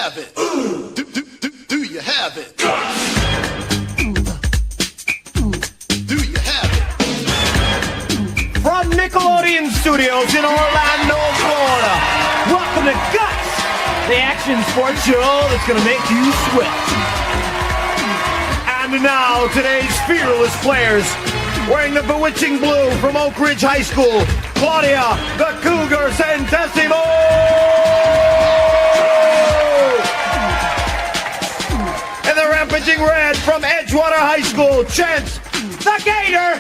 have it? Do you have it? Do you have it? From Nickelodeon Studios in Orlando, Florida, welcome to Guts, the action sports show that's going to make you sweat. And now, today's fearless players, wearing the bewitching blue from Oak Ridge High School, Claudia, the Cougar Centesimo! And the rampaging red from Edgewater High School, Chance, the Gator,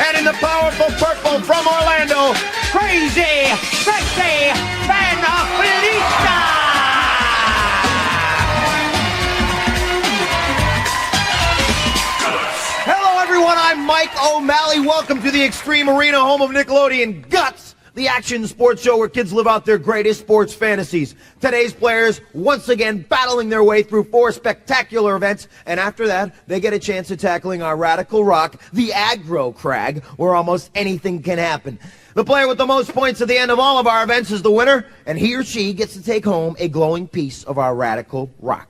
and in the powerful purple from Orlando, Crazy, Sexy, Van Felista! Hello everyone, I'm Mike O'Malley. Welcome to the Extreme Arena, home of Nickelodeon Guts, the action sports show where kids live out their greatest sports fantasies. Today's players, once again, battling their way through 4 spectacular events, and after that, they get a chance at tackling our radical rock, the aggro crag, where almost anything can happen. The player with the most points at the end of all of our events is the winner, and he or she gets to take home a glowing piece of our radical rock.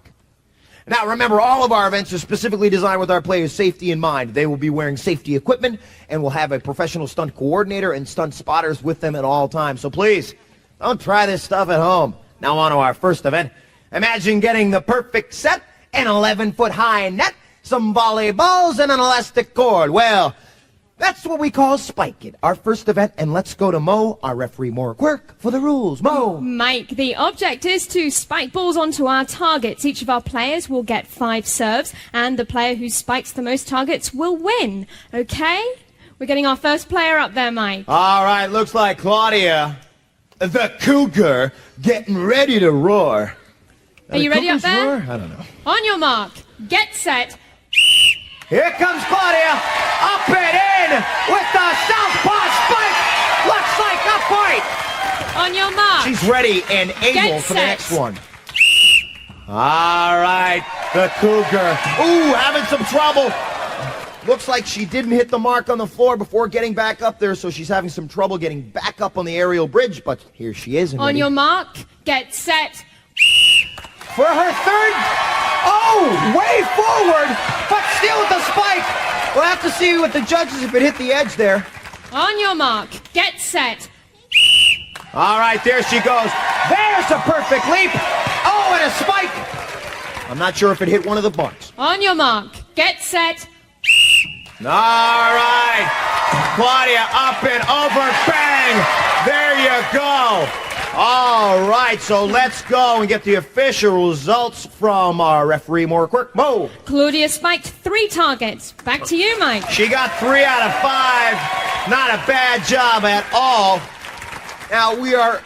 Now, remember, all of our events are specifically designed with our players' safety in mind. They will be wearing safety equipment and will have a professional stunt coordinator and stunt spotters with them at all times. So please, don't try this stuff at home. Now on to our first event. Imagine getting the perfect set, an 11-foot high net, some volleyballs, and an elastic cord. Well, that's what we call Spike It, our first event, and let's go to Mo, our referee, Maura Quirk, for the rules. Mo. Mike, the object is to spike balls onto our targets. Each of our players will get 5 serves, and the player who spikes the most targets will win. Okay? We're getting our first player up there, Mike. All right, looks like Claudia, the Cougar, getting ready to roar. Are you ready up there? Roar? I don't know. On your mark, get set. Here comes Claudia, up and in with the southpaw spike. Looks like a point. On your mark. She's ready and able for the next one. All right, the Cougar. Ooh, having some trouble. Looks like she didn't hit the mark on the floor before getting back up there, so she's having some trouble getting back up on the aerial bridge, but here she is. On your mark, get set. For her third, way forward, but still with the spike. We'll have to see with the judges if it hit the edge there. On your mark, get set. All right, there she goes. There's a perfect leap. Oh, and a spike. I'm not sure if it hit one of the bunks. On your mark, get set. All right, Claudia, up and over, bang. There you go. All right, so let's go and get the official results from our referee, Maura Quirk. Mo. Claudia spiked 3 targets. Back to you, Mike. She got 3 out of 5. Not a bad job at all. Now we are,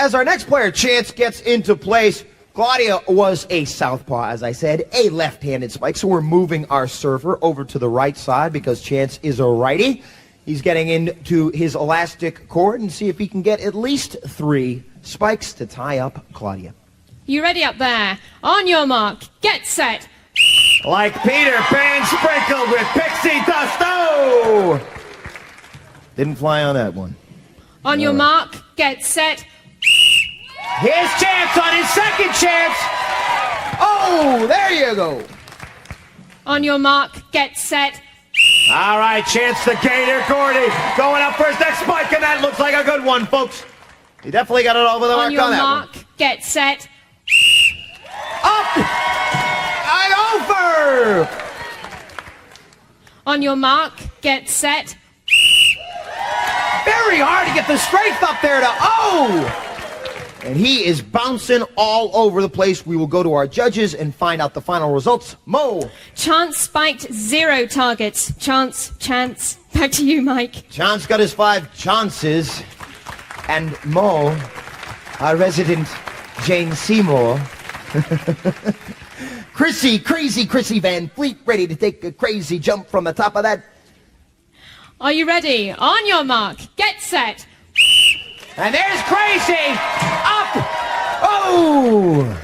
as our next player, Chance, gets into place. Claudia was a southpaw, as I said, a left-handed spike. So we're moving our server over to the right side because Chance is a righty. He's getting into his elastic cord and see if he can get at least 3 spikes to tie up Claudia. You ready up there? On your mark, get set. Like Peter Pan sprinkled with pixie dust. Oh! Didn't fly on that one. On your mark, get set. Here's Chance on his second chance. Oh, there you go. On your mark, get set. All right, Chance the Gator Gordy going up for his next spike, and that looks like a good one, folks. He definitely got it over the mark on that one. On your mark, get set. Up and over. On your mark, get set. Very hard to get the strength up there to, and he is bouncing all over the place. We will go to our judges and find out the final results. Mo. Chance spiked 0 targets. Chance. Back to you, Mike. Chance got his 5 chances. And Mo, our resident Jane Seymour. Crazy Chrissy Van Fleet, ready to take a crazy jump from the top of that. Are you ready? On your mark, get set. And there's Crazy! Up! Oh!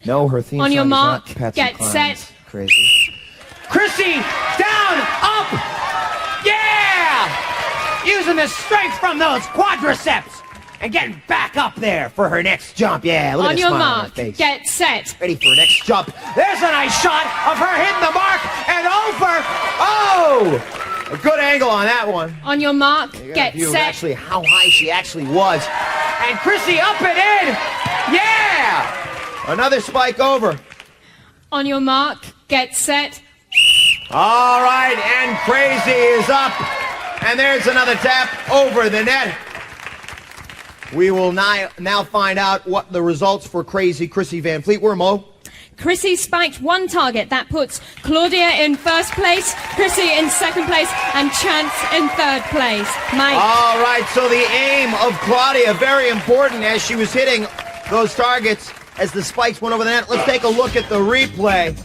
No, her theme on song your is mark, not Patsy get Cline's set. Crazy. Chrissy! Down! Up! Yeah! using the strength from those quadriceps and getting back up there for her next jump. Yeah, look at On the your smile on her mark, face. get set. Ready for her next jump. There's a nice shot of her hitting the mark and over. Oh, a good angle on that one. On your mark, You got a get view of set. actually how high she actually was. And Chrissy up and in. Yeah! Another spike over. On your mark, get set. All right, and Crazy is up. And there's another tap over the net. We will now find out what the results for Crazy Chrissy Van Fleet were, Mo. Chrissy spiked one target. That puts Claudia in first place, Chrissy in second place, and Chance in third place. Mike. All right, so the aim of Claudia, very important as she was hitting those targets as the spikes went over the net. Let's take a look at the replay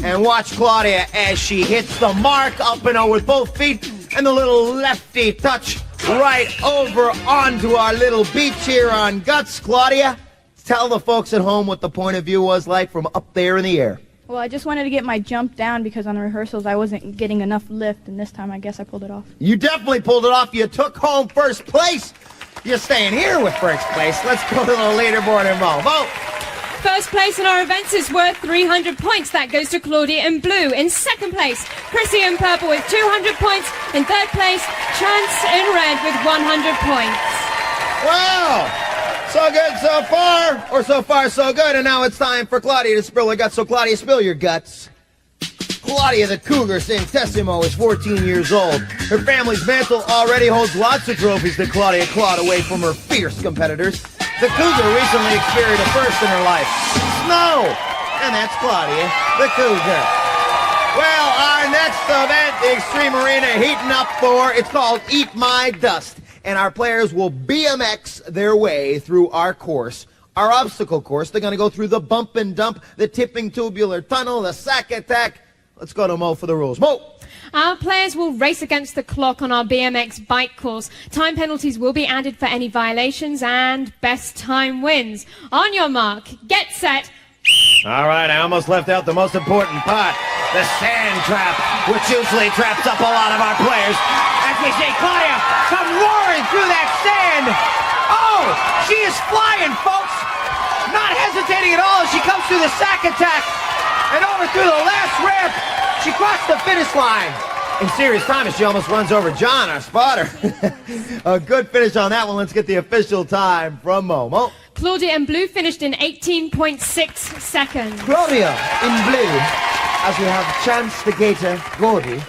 and watch Claudia as she hits the mark up and over with both feet and the little lefty touch right over onto our little beach here on Guts. Claudia, tell the folks at home what the point of view was like from up there in the air. Well, I just wanted to get my jump down because on the rehearsals I wasn't getting enough lift, and this time I guess I pulled it off. You definitely pulled it off. You took home first place. You're staying here with first place. Let's go to the leaderboard and Mo. First place in our events is worth 300 points. That goes to Claudia in blue. In second place, Chrissy in purple with 200 points. In third place, Chance in red with 100 points. Wow! So good so far, or so far so good, and now it's time for Claudia to spill her guts. So Claudia, spill your guts. Claudia the Cougar Santissimo is 14 years old. Her family's mantle already holds lots of trophies that Claudia clawed away from her fierce competitors. The Cougar recently experienced a first in her life. Snow! And that's Claudia the Cougar. Well, our next event, the Extreme Arena heating up for, it's called Eat My Dust. And our players will BMX their way through our course. Our obstacle course, they're going to go through the bump and dump, the tipping tubular tunnel, the sack attack. Let's go to Mo for the rules. Mo! Our players will race against the clock on our BMX bike course. Time penalties will be added for any violations, and best time wins. On your mark, get set. All right, I almost left out the most important part, the sand trap, which usually traps up a lot of our players. As we see Claudia come roaring through that sand. Oh, she is flying, folks. Not hesitating at all as she comes through the sack attack and over through the last ramp. She crossed the finish line. In serious time as she almost runs over John, our spotter. A good finish on that one. Let's get the official time from Momo. Claudia in blue finished in 18.6 seconds. Claudia in blue, as we have Chance the Gator Gordy.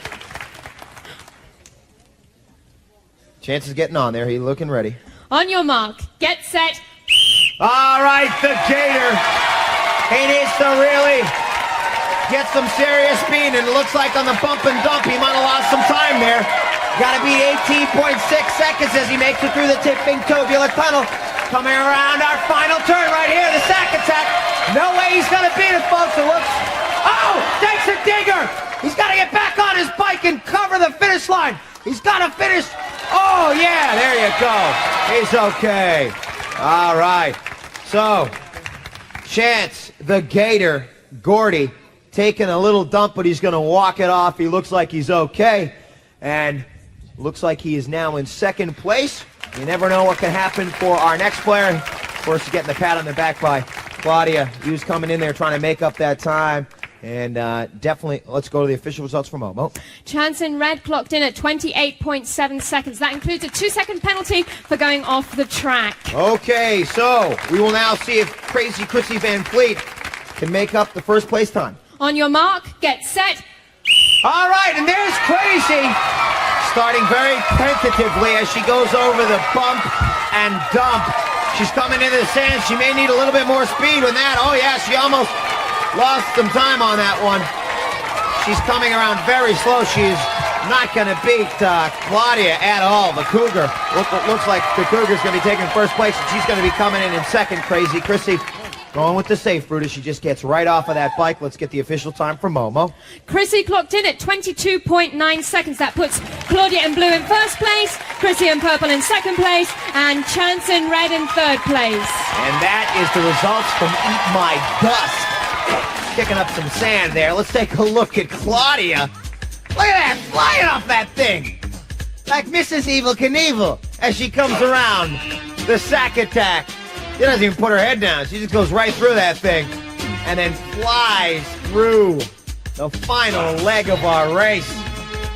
Chance is getting on there. He's looking ready. On your mark, get set. All right, the Gator. He needs to really get some serious speed, and it looks like on the bump and dump, he might have lost some time there. Got to beat 18.6 seconds as he makes it through the tipping tubular tunnel. Coming around our final turn right here, the sack attack. No way he's going to beat it, folks. It looks... Oh, takes a digger. He's got to get back on his bike and cover the finish line. He's got to finish. Oh, yeah, there you go. He's okay. All right. So, Chance, the Gator, Gordy, taking a little dump, but he's going to walk it off. He looks like he's okay. And looks like he is now in second place. You never know what can happen for our next player. Of course, he's getting the pat on the back by Claudia. He was coming in there trying to make up that time. And definitely, let's go to the official results for Momo. Chance in red clocked in at 28.7 seconds. That includes a 2-second penalty for going off the track. Okay, so we will now see if Crazy Chrissy Van Fleet can make up the first place time. On your mark, get set. All right, and there's Crazy, starting very tentatively as she goes over the bump and dump. She's coming into the sand. She may need a little bit more speed with that. Oh, yeah, she almost lost some time on that one. She's coming around very slow. She's not going to beat Claudia at all. The Cougar. Looks like the Cougar's going to be taking first place, and she's going to be coming in second. Crazy Chrissy going with the safe route as she just gets right off of that bike. Let's get the official time for Momo. Chrissy clocked in at 22.9 seconds. That puts Claudia in blue in first place, Chrissy in purple in second place, and Chance in red in third place. And that is the results from Eat My Dust. Kicking up some sand there. Let's take a look at Claudia. Look at that, flying off that thing. like Mrs. Evil Knievel as she comes around the sack attack. She doesn't even put her head down. She just goes right through that thing and then flies through the final leg of our race,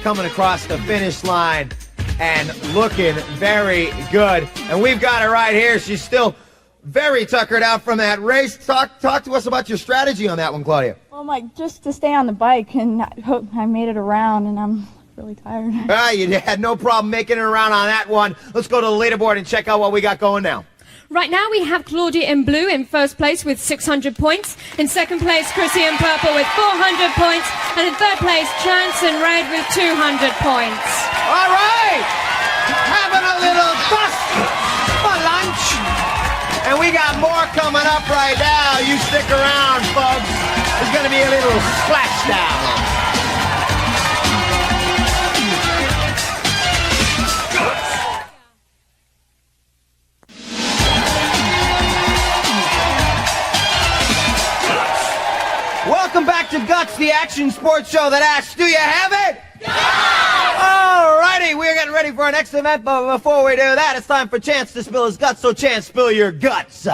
coming across the finish line and looking very good. And we've got her right here. She's still very tuckered out from that race. Talk to us about your strategy on that one, Claudia. Well, Mike, just to stay on the bike, and I hope I made it around, and I'm really tired. You had no problem making it around on that one. Let's go to the leaderboard and check out what we got going now. Right now we have Claudia in blue in first place with 600 points. In second place, Chrissy in purple with 400 points. And in third place, Chance in red with 200 points. All right! Having a little dust for lunch. And we got more coming up right now. You stick around, folks. There's going to be a little splashdown. Welcome back to Guts, the action sports show that asks, do you have it? All righty, we're getting ready for our next event, but before we do that, it's time for Chance to spill his guts, so Chance, spill your guts.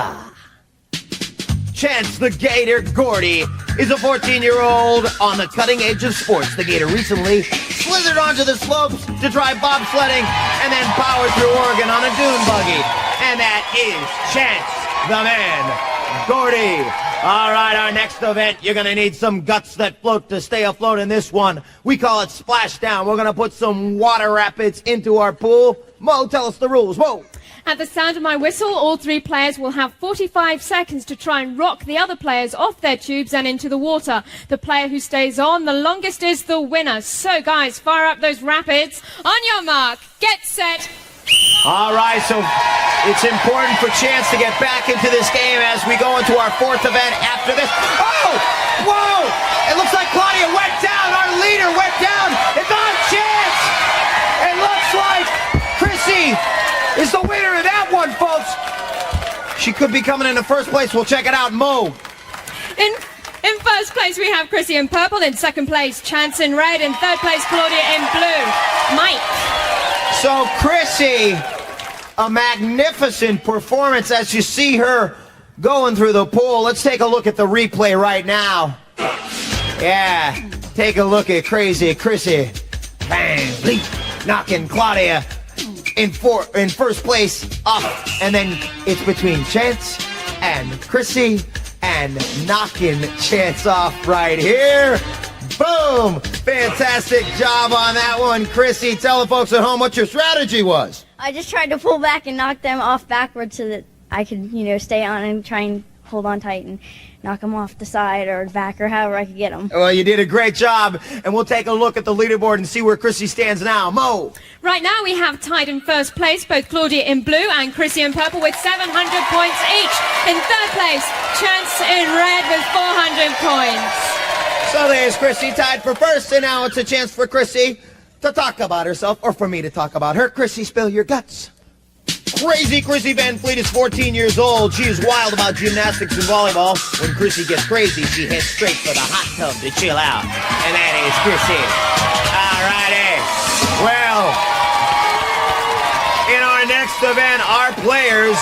Chance the Gator Gordy is a 14-year-old on the cutting edge of sports. The Gator recently slithered onto the slopes to try bobsledding and then powered through Oregon on a dune buggy. And that is Chance the Man Gordy. All right, our next event, you're going to need some guts that float to stay afloat in this one. We call it Splashdown. We're going to put some water rapids into our pool. Mo, tell us the rules. Whoa. At the sound of my whistle, all three players will have 45 seconds to try and rock the other players off their tubes and into the water. The player who stays on the longest is the winner. So, guys, fire up those rapids. On your mark, get set. All right, so it's important for Chance to get back into this game as we go into our fourth event after this. Oh! Whoa! It looks like Claudia went down. Our leader went down. It's on Chance. It looks like Chrissy is the winner of that one, folks. She could be coming into first place. We'll check it out. Mo. In first place, we have Chrissy in purple. In second place, Chance in red. In third place, Claudia in blue. Mike. So, Chrissy, a magnificent performance as you see her going through the pool. Let's take a look at the replay right now. Yeah, take a look at crazy Chrissy. Bang, leap, knocking Claudia in first place up. And then it's between Chance and Chrissy and knocking Chance off right here. Boom! Fantastic job on that one, Chrissy. Tell the folks at home what your strategy was. I just tried to pull back and knock them off backwards so that I could, stay on and try and hold on tight and knock them off the side or back or however I could get them. Well, you did a great job, and we'll take a look at the leaderboard and see where Chrissy stands now. Mo. Right now we have tied in first place both Claudia in blue and Chrissy in purple with 700 points each. In third place, Chance in red with 400 points. So there's Chrissy tied for first, and now it's a chance for Chrissy to talk about herself, or for me to talk about her. Chrissy, spill your guts. Crazy Chrissy Van Fleet is 14 years old. She is wild about gymnastics and volleyball. When Chrissy gets crazy, she heads straight for the hot tub to chill out. And that is Chrissy. All righty. Well, in our next event, our players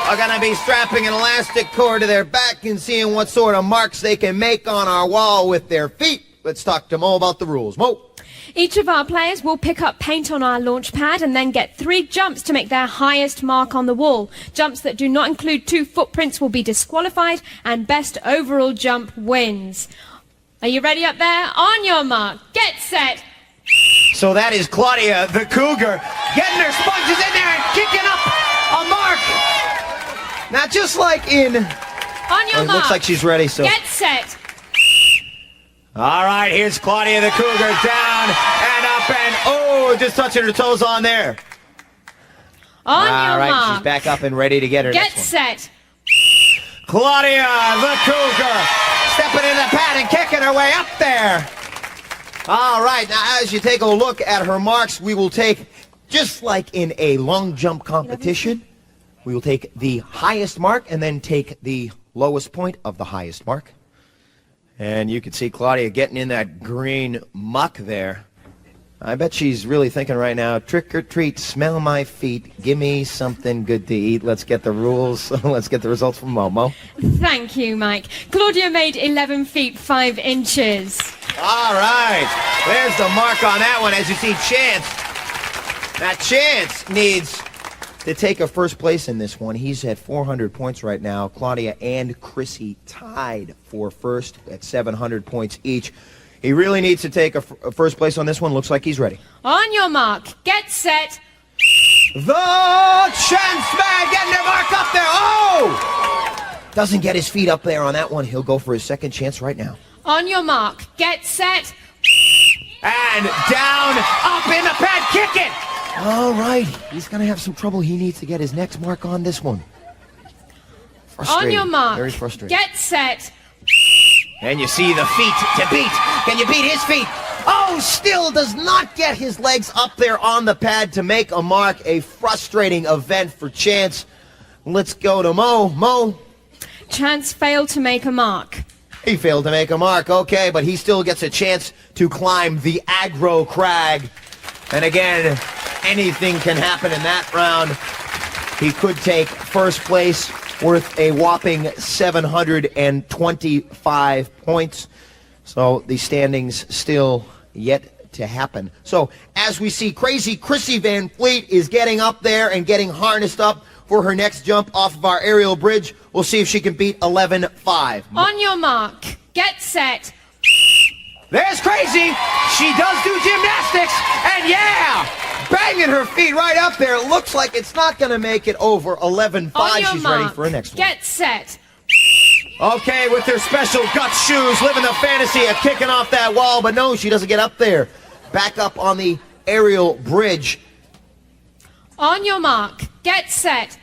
are going to be strapping an elastic cord to their back and seeing what sort of marks they can make on our wall with their feet. Let's talk to Mo about the rules. Mo. Each of our players will pick up paint on our launch pad and then get 3 jumps to make their highest mark on the wall. Jumps that do not include 2 footprints will be disqualified, and best overall jump wins. Are you ready up there? On your mark, get set. So that is Claudia the Cougar getting her sponges in there and kicking up a mark. Now, just like in... On your mark. It looks like she's ready, so... Get set. All right, here's Claudia the Cougar down and up and... Oh, just touching her toes on there. On your All right, mark. she's back up and ready to get her Get next one. set. Claudia the Cougar stepping in the pad and kicking her way up there. All right, now as you take a look at her marks, we will take, just like in a long jump competition, we will take the highest mark and then take the lowest point of the highest mark. And you can see Claudia getting in that green muck there. I bet she's really thinking right now, trick or treat, smell my feet, give me something good to eat. Let's get the rules. Let's get the results from Momo. Thank you, Mike. Claudia made 11 feet 5 inches. All right. There's the mark on that one. As you see, Chance. Now, Chance needs to take a first place in this one. He's at 400 points right now. Claudia and Chrissy tied for first at 700 points each. He really needs to take a first place on this one. Looks like he's ready. On your mark, get set. The Chance man getting their mark up there. Oh! Doesn't get his feet up there on that one. He'll go for his second chance right now. On your mark, get set. And down, up in the pad, kick it! All right, he's going to have some trouble. He needs to get his next mark on this one. On your mark, very frustrating. get set. And you see the feet to beat. Can you beat his feet? Oh, still does not get his legs up there on the pad to make a mark. A frustrating event for Chance. Let's go to Mo. Mo. Chance failed to make a mark. He failed to make a mark, okay, but he still gets a chance to climb the aggro crag. And again, anything can happen in that round. He could take first place, worth a whopping 725 points. So the standings still yet to happen. So as we see, crazy Chrissy Van Fleet is getting up there and getting harnessed up for her next jump off of our aerial bridge. We'll see if she can beat 11.5. On your mark, get set. There's Crazy. She does do gymnastics. And yeah, banging her feet right up there. It looks like it's not going to make it over 11.5. On your She's mark, ready for her next one. get set. Okay, with their special guts shoes, living the fantasy of kicking off that wall. But no, she doesn't get up there. Back up on the aerial bridge. On your mark, get set.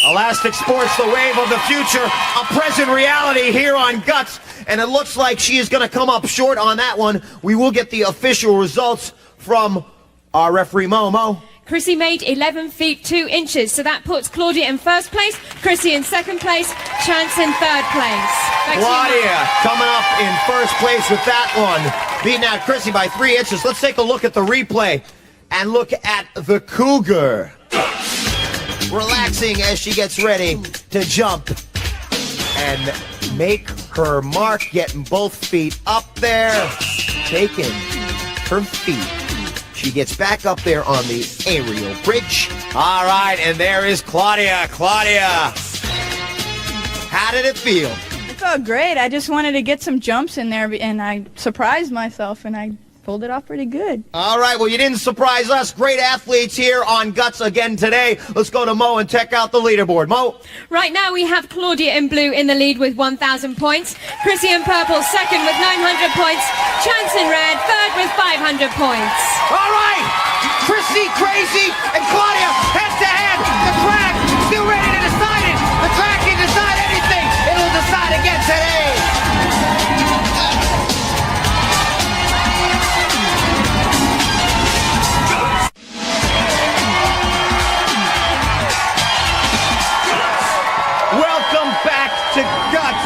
Elastic Sports, the wave of the future, a present reality here on Guts, and it looks like she is going to come up short on that one. We will get the official results from our referee, Momo. Chrissy made 11 feet 2 inches, so that puts Claudia in first place, Chrissy in second place, Chance in third place. Back to you, Claudia Mike. coming up in first place with that one, beating out Chrissy by 3 inches. Let's take a look at the replay and look at the Cougar. Relaxing as she gets ready to jump and make her mark, getting both feet up there, taking her feet. She gets back up there on the aerial bridge. All right, and there is Claudia. Claudia, how did it feel? It felt great. I just wanted to get some jumps in there, and I surprised myself, and I pulled it off pretty good. All right, well, you didn't surprise us. Great athletes here on Guts again today. Let's go to Mo and check out the leaderboard. Mo. Right now we have Claudia in blue in the lead with 1,000 points, Chrissy in purple second with 900 points, Chance in red third with 500 points. All right, Chrissy, Crazy, and Claudia head to head. The track still ready to decide it. The track can decide anything. It'll decide again today. Welcome back to Guts.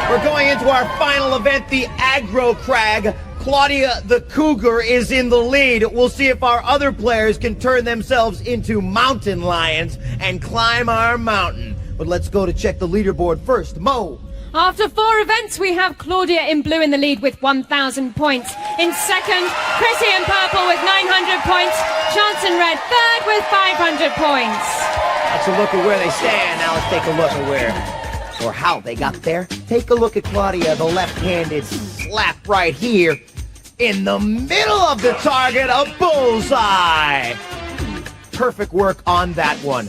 We're going into our final event, the Aggro Crag. Claudia the Cougar is in the lead. We'll see if our other players can turn themselves into mountain lions and climb our mountain. But let's go to check the leaderboard first. Mo. After 4 events, we have Claudia in blue in the lead with 1,000 points. In second, Chrissy in purple with 900 points, Chance in red third with 500 points. That's a look at where they stand. Now let's take a look at where or how they got there. Take a look at Claudia, the left-handed slap right here in the middle of the target, a bullseye. Perfect work on that one.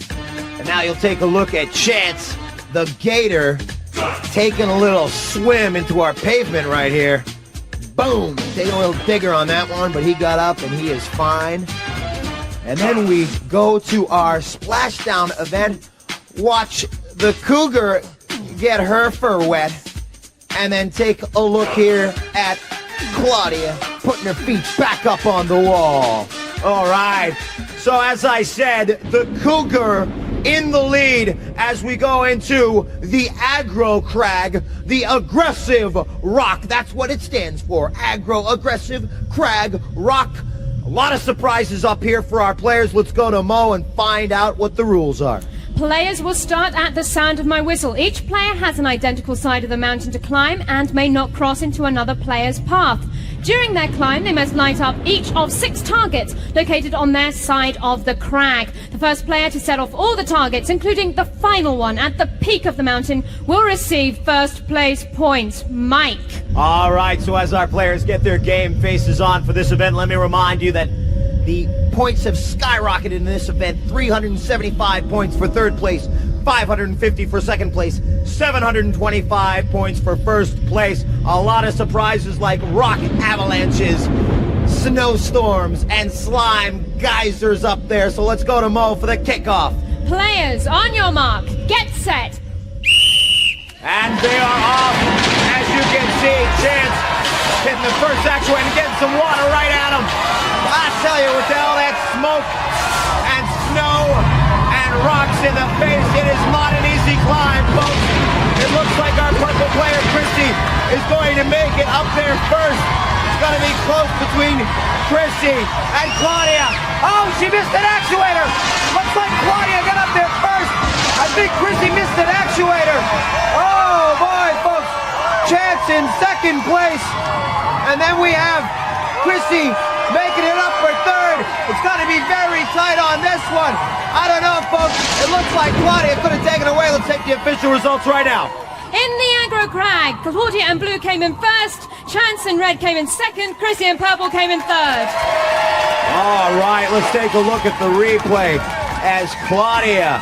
And now you'll take a look at Chance, the gator, taking a little swim into our pavement right here. Boom! Take a little digger on that one, but he got up and he is fine. And then we go to our splashdown event. Watch the Cougar get her fur wet. And then take a look here at Claudia putting her feet back up on the wall. All right. So as I said, the Cougar in the lead as we go into the Aggro Crag, the aggressive rock. That's what it stands for. Aggro, aggressive, crag, rock. A lot of surprises up here for our players. Let's go to Mo and find out what the rules are. Players will start at the sound of my whistle. Each player has an identical side of the mountain to climb and may not cross into another player's path. During their climb, they must light up each of 6 targets located on their side of the crag. The first player to set off all the targets, including the final one at the peak of the mountain, will receive first place points. Mike. All right, so as our players get their game faces on for this event, let me remind you that the points have skyrocketed in this event. 375 points for third place, 550 for second place, 725 points for first place. A lot of surprises like rock avalanches, snowstorms, and slime geysers up there. So let's go to Mo for the kickoff. Players, on your mark, get set. And they are off. As you can see, Chance hitting the first actuator and getting some water right at him. I tell you, with all that smoke and snow and rocks in the face, it is not an easy climb, folks. It looks like our purple player, Christy, is going to make it up there first. It's going to be close between Christy and Claudia. Oh, she missed an actuator. Looks like Claudia got up there first. I think Christy missed an actuator. Oh, boy, folks. Chance in second place. And then we have Christy making it up for third. It's going to be very tight on this one. I don't know, folks. It looks like Claudia could have taken it away. Let's take the official results right now. In the aggro crag, Claudia and Blue came in first, Chance and Red came in second, Chrissy and Purple came in third. All right, let's take a look at the replay as Claudia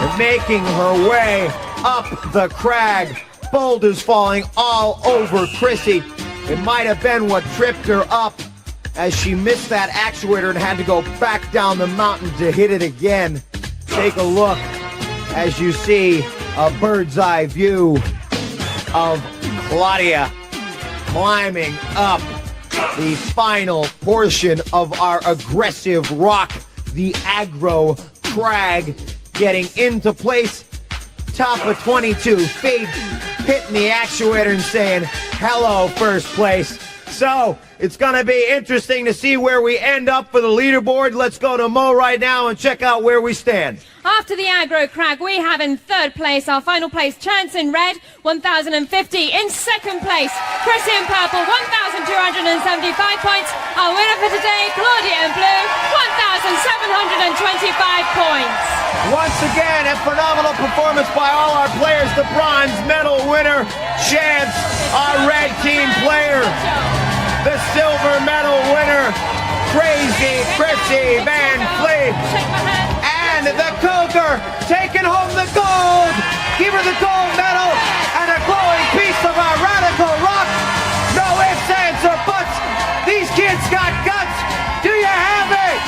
is making her way up the crag. Boulders falling all over Chrissy. It might have been what tripped her up as she missed that actuator and had to go back down the mountain to hit it again. Take a look as you see a bird's eye view of Claudia climbing up the final portion of our aggressive rock, the aggro crag, getting into place. Top of 22, Fade hitting the actuator and saying, hello, first place. So, it's going to be interesting to see where we end up for the leaderboard. Let's go to Mo right now and check out where we stand. After the aggro crag, we have in third place, our final place, Chance in Red, 1,050. In second place, Chrissy in Purple, 1,275 points. Our winner for today, Claudia in Blue, 1,725 points. Once again, a phenomenal performance by all our players. The bronze medal winner, Chance, our red team player. The silver medal winner, Crazy Chrissy Van Fleet. And the Cougar taking home the gold. Give her the gold medal and a glowing piece of our radical rock. No ifs, ands, or buts. These kids got guts. Do you have it?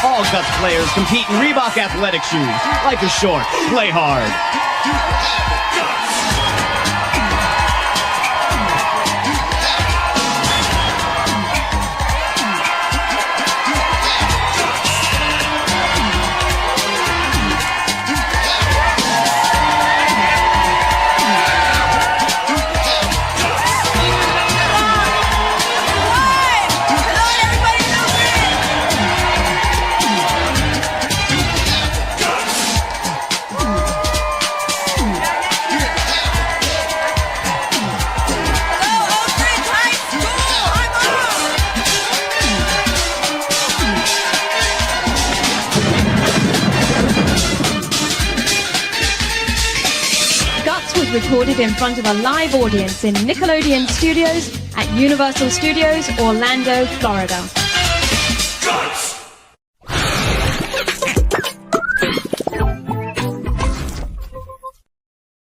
All Guts players compete in Reebok athletic shoes. Life is short. Play hard. Recorded in front of a live audience in Nickelodeon Studios at Universal Studios, Orlando, Florida.